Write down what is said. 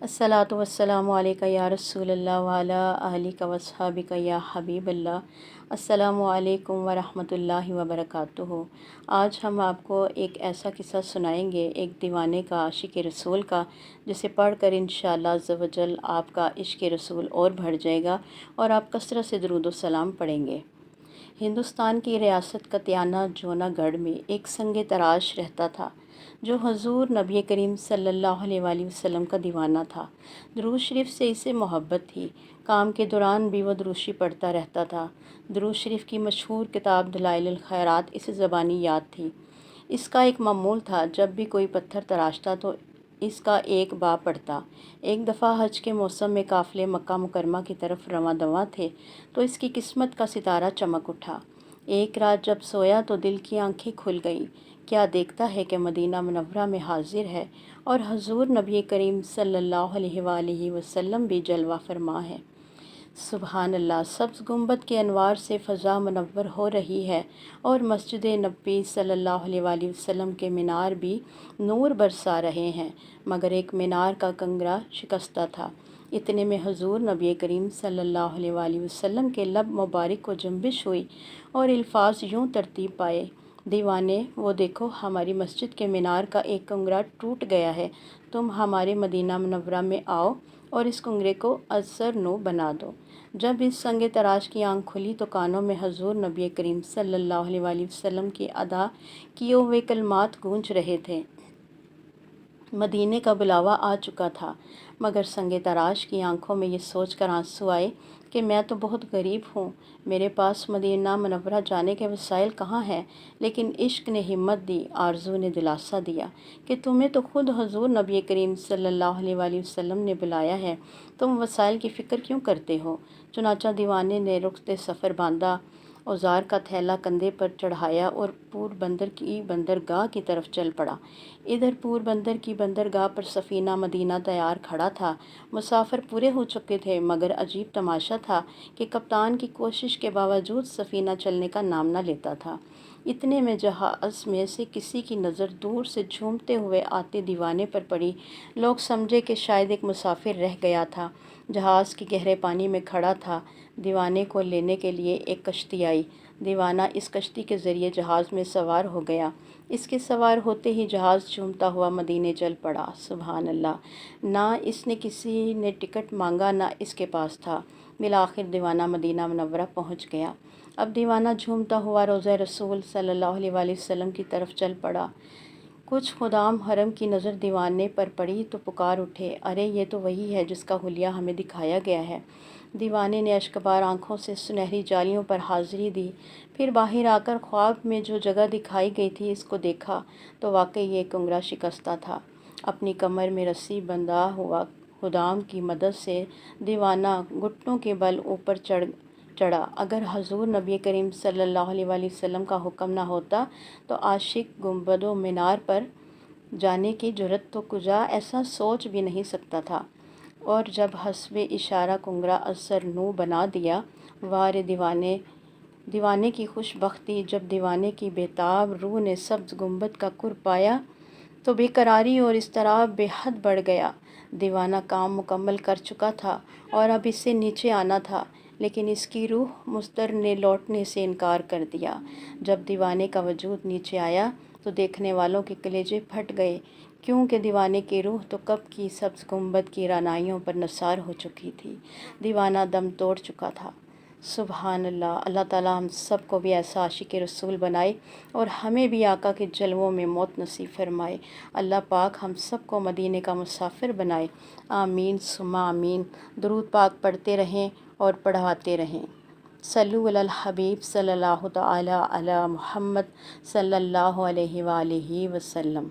अस्सलातु वस्सलामु अलैका या रसूल अल्लाह व अला आलिका व अस्हाबिका या हबीब अल्लाह। अस्सलामु अलैकुम व रहमतुल्लाहि व बरकातुहू। आज हम आपको एक ऐसा किस्सा सुनाएंगे, एक दीवाने का, आशिक रसूल का, जिसे पढ़कर इंशाअल्लाह अज़्ज़ व जल आपका इश्क रसूल और बढ़ जाएगा और आप कसरत से दुरूद व सलाम पढ़ेंगे। हिंदुस्तान की रियासत कतियाना जूनागढ़ में एक संग तराश रहता था जो हजूर नबी करीम सल्लल्लाहु अलैहि वसल्लम का दीवाना था। दुरूद शरीफ से इसे मोहब्बत थी। काम के दौरान भी वो दुरूशी पढ़ता रहता था। दुरूद शरीफ की मशहूर किताब दलाइलुल खैरात इसे ज़बानी याद थी। इसका एक मामूल था, जब भी कोई पत्थर तराशता तो इसका एक बाब पढ़ता। एक दफ़ा हज के मौसम में काफ़िले मक्का मुकरमा की तरफ रवां दवां थे तो इसकी किस्मत का सितारा चमक उठा। एक रात जब सोया तो दिल की आंखें खुल गईं। क्या देखता है कि मदीना मुनव्वरा में हाजिर है और हजूर नबी करीम सल्लल्लाहु अलैहि वसल्लम भी जलवा फरमा है। सुबहान अल्लाह, सब्ज़ गुंबद के अनवार से फ़ज़ा मुनव्वर हो रही है और मस्जिद नबी सल्लल्लाहु अलैहि वसल्लम के मीनार भी नूर बरसा रहे हैं, मगर एक मीनार का कंगरा शिकस्ता था। इतने में हजूर नबी करीम सल्लल्लाहु अलैहि वसल्लम के लब मुबारक को जुम्बिश हुई और अल्फाज यूँ तरतीब पाए, दीवाने वो देखो, हमारी मस्जिद के मीनार का एक कंगरा टूट गया है। तुम हमारे मदीना मुनव्वरा में आओ और इस कंगरे को अज़्ज़र नू बना दो। जब इस संग तराश की आंख खुली तो कानों में हजूर नबी करीम सल्लल्लाहु अलैहि वसल्लम की अदा किए हुए कलमात गूंज रहे थे। मदीने का बुलावा आ चुका था, मगर संग तराश की आंखों में ये सोच कर आंसू आए कि मैं तो बहुत गरीब हूँ, मेरे पास मदीना मुनव्वरा जाने के वसाइल कहाँ हैं। लेकिन इश्क ने हिम्मत दी, आरज़ू ने दिलासा दिया कि तुम्हें तो खुद हजूर नबी करीम सल्लल्लाहु अलैहि वसल्लम ने बुलाया है, तुम वसाइल की फ़िक्र क्यों करते हो। चुनाचा दीवाने ने रुख्ते सफ़र बांधा, औजार का थैला कंधे पर चढ़ाया और पूर बंदर की बंदरगाह की तरफ चल पड़ा। इधर पूर बंदर की बंदरगाह पर सफ़ीना मदीना तैयार खड़ा था। मुसाफिर पूरे हो चुके थे, मगर अजीब तमाशा था कि कप्तान की कोशिश के बावजूद सफ़ीना चलने का नाम न लेता था। इतने में जहाज़ में से किसी की नज़र दूर से झूमते हुए आते दीवाने पर पड़ी। लोग समझे कि शायद एक मुसाफिर रह गया था। जहाज़ की गहरे पानी में खड़ा था। दीवाने को लेने के लिए एक कश्ती आई। दीवाना इस कश्ती के ज़रिए जहाज़ में सवार हो गया। इसके सवार होते ही जहाज़ झूमता हुआ मदीने चल पड़ा। सुभान अल्लाह, ना इसने किसी ने टिकट मांगा, ना इसके पास था। बिलाखिर दीवाना मदीना मुनव्वरा पहुंच गया। अब दीवाना झूमता हुआ रोज़ा रसूल सल्लल्लाहु अलैहि वसल्लम की तरफ चल पड़ा। कुछ खुदाम हरम की नज़र दीवाने पर पड़ी तो पुकार उठे, अरे ये तो वही है जिसका हुलिया हमें दिखाया गया है। दीवाने ने अश्कबार आँखों से सुनहरी जालियों पर हाज़िरी दी। फिर बाहर आकर ख्वाब में जो जगह दिखाई गई थी इसको देखा तो वाकई ये कंगरा शिकस्ता था। अपनी कमर में रस्सी बंधा हुआ खुदाम की मदद से दीवाना घुटनों के बल ऊपर चढ़ा। अगर हजूर नबी करीम सल्लल्लाहु अलैहि वसल्लम का हुक्म ना होता तो आशिक गुंबदो मीनार पर जाने की जुर्रत तो कुजा ऐसा सोच भी नहीं सकता था। और जब हस्बे इशारा कुंगरा असर नू बना दिया। वारे दीवाने की खुशबख्ती, जब दीवाने की बेताब रूह ने सब्ज़ गुंबद का कुर्ब पाया तो बेकरारी और इज़्तिराब बेहद बढ़ गया। दीवाना काम मुकम्मल कर चुका था और अब इससे नीचे आना था, लेकिन इसकी रूह मुस्तर ने लौटने से इनकार कर दिया। जब दीवाने का वजूद नीचे आया तो देखने वालों के कलेजे फट गए, क्योंकि दीवाने की रूह तो कब की सब्ज़ गुंबद की रानाइयों पर नसार हो चुकी थी। दीवाना दम तोड़ चुका था। सुबहान अल्लाह, अल्लाह ताला हम सब को भी ऐसा आशिक रसूल बनाए और हमें भी आका के जलवों में मौत नसीब फरमाए। अल्लाह पाक हम सब को मदीने का मुसाफिर बनाए। आमीन सुम्मा आमीन। दुरूद पाक पढ़ते रहें और पढ़ाते रहें। सल्लु अलल हबीब सल्लल्लाहु तआला अला मुहम्मद सल्लल्लाहु अलैहि वसल्लम।